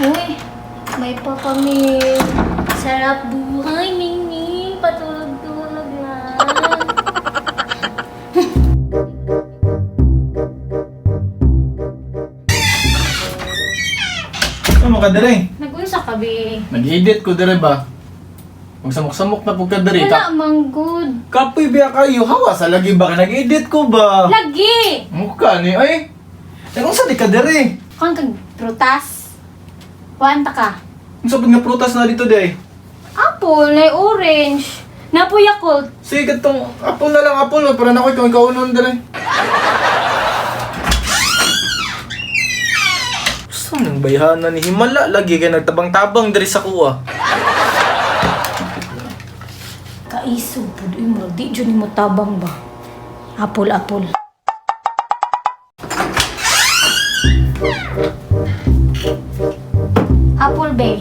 Uy, may papamil. Sarap buhay, Mingming. Patulog-tulog lang. Ano ka dire? Nag-unsa ka, be? Nag-edit ko dire ba? Magsamok-samok na po ka dire. Wala mang good. Kapoy biya kayo, hawa sa lagi ba? Nag-edit ko ba? Lagi! Mukha ni, ay. Anong sa di ka dire? Kung kag prutas. Kuanta ka. Ang sabi nga prutas na dito day. Apple, na orange. Napo Yakult. Sige, katong apple na lang, apple. Para na ko ikaw unon dire. Saan ang bayhanan ni Himala? Lagi kayo nagtabang-tabang dire sa kuwa. Kaiso, pudo yung di dyan mo tabang ba? Apple. Apple, be.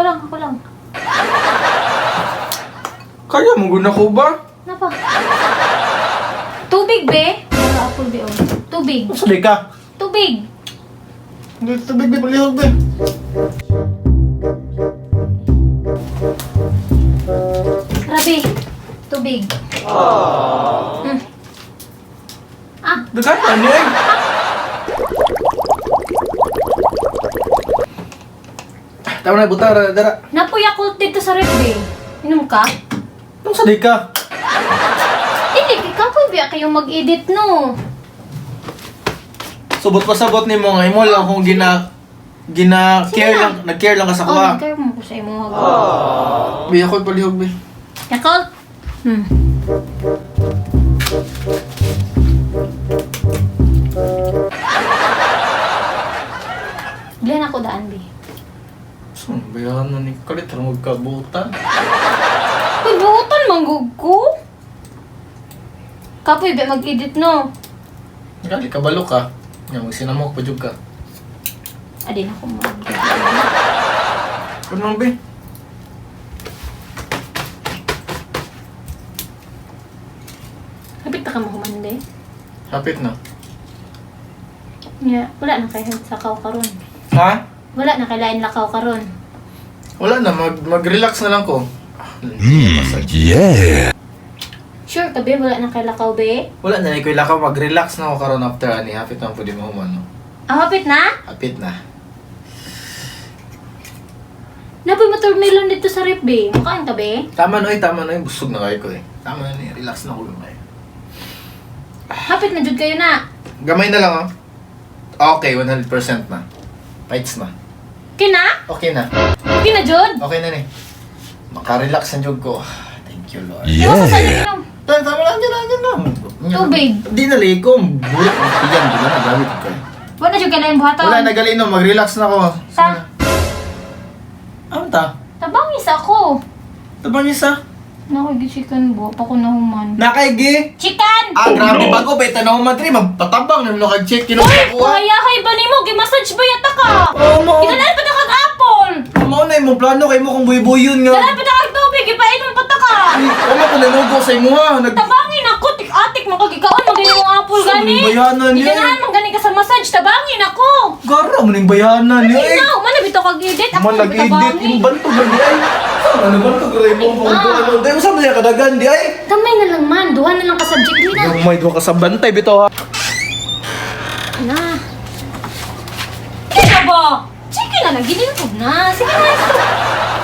Ako lang. Kaya mo guna ko ba? Napa? Tubig, be. Wala apple, be, oh. Tubig. Sali ka. Tubig. Tubig di palihog be. Grabe. Tubig. Dagan na niya eh. Tama na, buta, dara. Napo Yakult dito sa ref, be. Inom ka? Anong sali ka? Hindi, kapoy ba kayo mag-edit, no? Subot pa sabot ni mo nga, imo lang kung care lang, nag-care lang ka sa kuha. nag-care mo ko sa imo. Biya ko palihog be. Yakult? Bilan ako daan, be. Saan bayahan na ni kalit, harang magkabutan. Uy, buutan, manggug ko. Kapoy ba mag-edit, no? Gali, kabalo ka. Nga, magsinamok pa jud ka. Adin ako mo. Ano nang be? Kapit na ka mo humande. Hapit na. Yeah, wala na kayo sa kaw karon. Ha? Wala na kailain lakaw karon. Wala na, mag-relax na lang ko. Yeah. Sure ka, be? Wala na kay lakaw, be? Wala na, ikaw ilakaw, mag-relax na ako karon after ani. Hapit na pwede mo human, no? Ah, hapit na? Hapit na. Napoy watermelon dito sa rep, be. Makain ka, be? Tama na, busog na kayo ko eh. Tama na, relax na ko lumay. Hapit na jud kayo na. Gamay na lang, oh. Okay, 100% na. Fights na. Kina? Okay na. Kina jud? Okay na ni. Maka-relax ang jog ko. Thank you, Lord. Iwas sa sayo inom. Tama lang, dyan lang. Tubig. Di na likom. Bulok ang tiyan. Di na nagamit ko. Wala jud kailain buhaton. Wala, nagalino. Mag-relax na ako. Sa? Ano ta? Tabangis ako. Tabang isa. Nakagi chicken bo. Pa ko nahuman. Nakaigi. Chicken! Grabe bago. Bay, tanaw man tri. Magpatabang na nakag-check. Uy! Kinuha ko. Mahayahay ba ni mo? Gimassage ba yata ka? Oo mo. Idalan pa na kag apple! Mauna yung plano kay mo kung buy-buyon nga. Idalan pa na kag tubig. Ipainom pa ta ka! Ano ko nanugo sa imo ha? Tabangin ako! Tik-atik makagikaon. Magaling yung apple gani. bayanan niya. Iganahan man gani ka sa massage. Tabangin ako! Gara mo ning bayanan niya eh. Ikaw! Man bitaw kag edit. Ako Man nag-edit tabangin. yung banto gani ay. Ano banto gani mo mo ano? Dai mo sa mga kadagan di ay. Kamay na lang man. Duha na lang ka subject nila. Yung may duha ka sa bantay bitaw ha. Na. Kaya ba? Sige na lang. Ginilpog na. Sige na.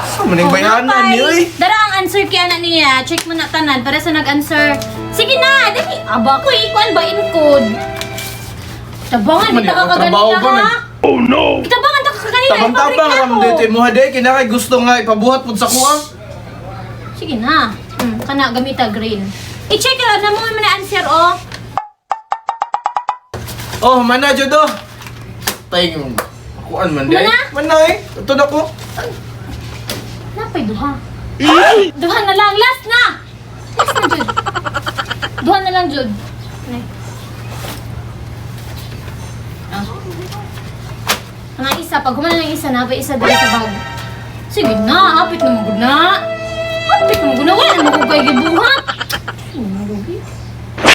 Sa maning bayanan niya eh. Dara ang answer kaya na niya. Check mo na tanan para sa nag-answer. Sige na. Dali. Aba ko ikuan ba in code? Tabangan. Kita ka kaganina ha? Oh no. Tabangan ta ka kaganina. Tabang-tabang ram dito mo haday kinakay gusto nga ipabuhat pud sa kuha. Sige na. Kana gamita green. I-check na mo man na answer oh. Oh, mana jud do. Tay mo. Kuan man di ay. Mana? Manay. Ito na ko. Napay duha. Duha na lang. Last na. Last na jud. Duha na lang jud. Nay. Ang isa, pag humana ng isa na, pa isa dali sa bag. Sige na, hapit na mo na. Hapit na mo na, wala na mo kung kayo gibuhat. Ano, Ruby?